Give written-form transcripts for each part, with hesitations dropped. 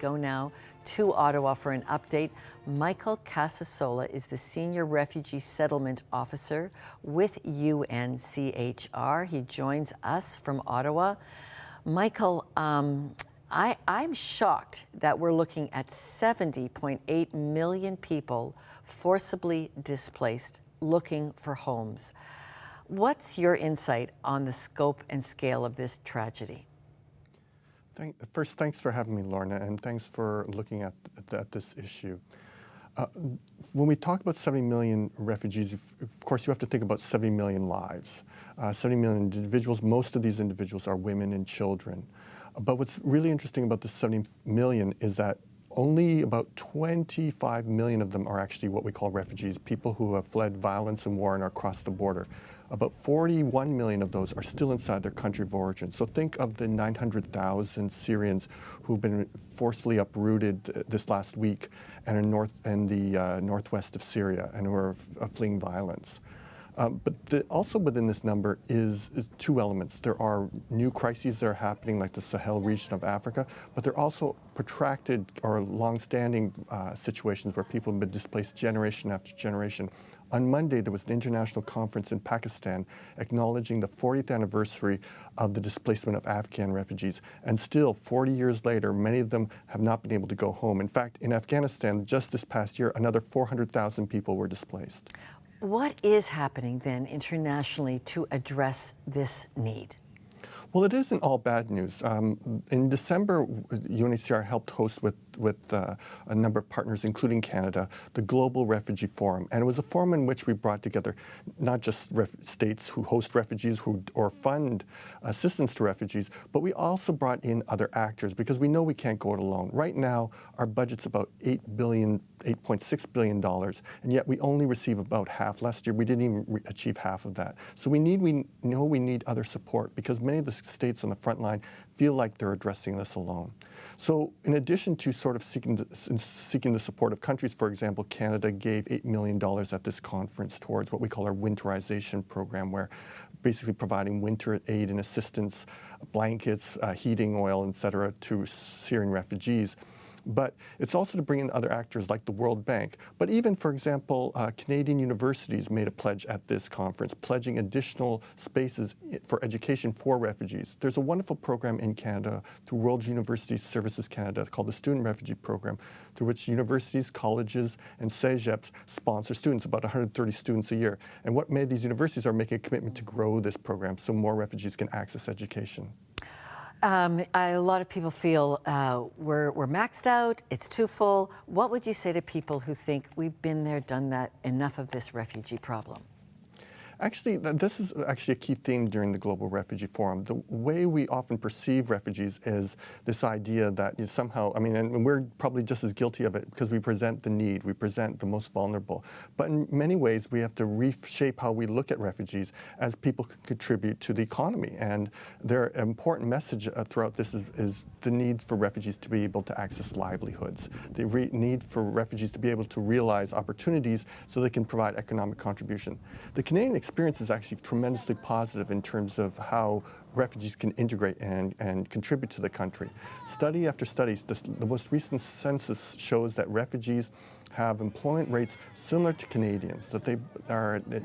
go now to Ottawa for an update. Michael Casasola is the Senior Refugee Settlement Officer with UNHCR. He joins us from Ottawa. Michael, I'm shocked that we're looking at 70.8 million people forcibly displaced looking for homes. What's your insight on the scope and scale of this tragedy? First, thanks for having me, Lorna, and thanks for looking at this issue. When we talk about 70 million refugees, of course, you have to think about 70 million lives. 70 million individuals, most of these individuals are women and children. But what's really interesting about the 70 million is that only about 25 million of them are actually what we call refugees, people who have fled violence and war and are across the border. About 41 million of those are still inside their country of origin. So think of the 900,000 Syrians who've been forcefully uprooted this last week and in the northwest of Syria and who are fleeing violence. But also within this number is two elements. There are new crises that are happening, like the Sahel region of Africa, but there are also protracted or long-standing situations where people have been displaced generation after generation. On Monday, there was an international conference in Pakistan acknowledging the 40th anniversary of the displacement of Afghan refugees. And still, 40 years later, many of them have not been able to go home. In fact, in Afghanistan, just this past year, another 400,000 people were displaced. What is happening then internationally to address this need? Well, it isn't all bad news. In December, UNHCR helped host with a number of partners, including Canada, the Global Refugee Forum. And it was a forum in which we brought together not just states who host refugees or fund assistance to refugees, but we also brought in other actors because we know we can't go it alone. Right now, our budget's about $8.6 billion, and yet we only receive about half. Last year, we didn't even achieve half of that. So we know we need other support because many of the states on the front line feel like they're addressing this alone. So in addition to sort of seeking the support of countries, for example, Canada gave $8 million at this conference towards what we call our winterization program, where basically providing winter aid and assistance, blankets, heating oil, et cetera, to Syrian refugees. But it's also to bring in other actors like the World Bank. But even, for example, Canadian universities made a pledge at this conference, pledging additional spaces for education for refugees. There's a wonderful program in Canada through World University Services Canada called the Student Refugee Program, through which universities, colleges, and cégeps sponsor students, about 130 students a year. And what many of these universities are making a commitment to grow this program so more refugees can access education. A lot of people feel we're maxed out, it's too full. What would you say to people who think we've been there, done that, enough of this refugee problem? Actually, this is actually a key theme during the Global Refugee Forum. The way we often perceive refugees is this idea that somehow, and we're probably just as guilty of it because we present the need, we present the most vulnerable. But in many ways, we have to reshape how we look at refugees as people can contribute to the economy. And their important message throughout this is the need for refugees to be able to access livelihoods, the need for refugees to be able to realize opportunities so they can provide economic contribution. The Canadian experience is actually tremendously positive in terms of how refugees can integrate and contribute to the country. Study after study, the most recent census shows that refugees have employment rates similar to Canadians, that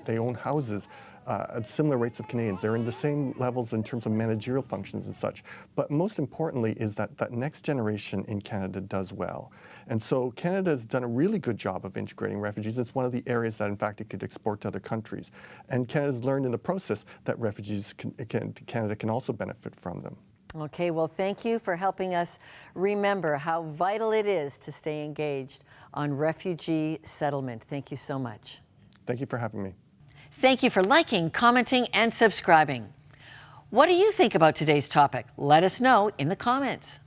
they own houses at similar rates of Canadians. They're in the same levels in terms of managerial functions and such. But most importantly is that next generation in Canada does well. And so Canada has done a really good job of integrating refugees. It's one of the areas that, in fact, it could export to other countries. And Canada's learned in the process that refugees, Canada can also benefit from them. Okay, well, thank you for helping us remember how vital it is to stay engaged on refugee settlement. Thank you so much. Thank you for having me. Thank you for liking, commenting, and subscribing. What do you think about today's topic? Let us know in the comments.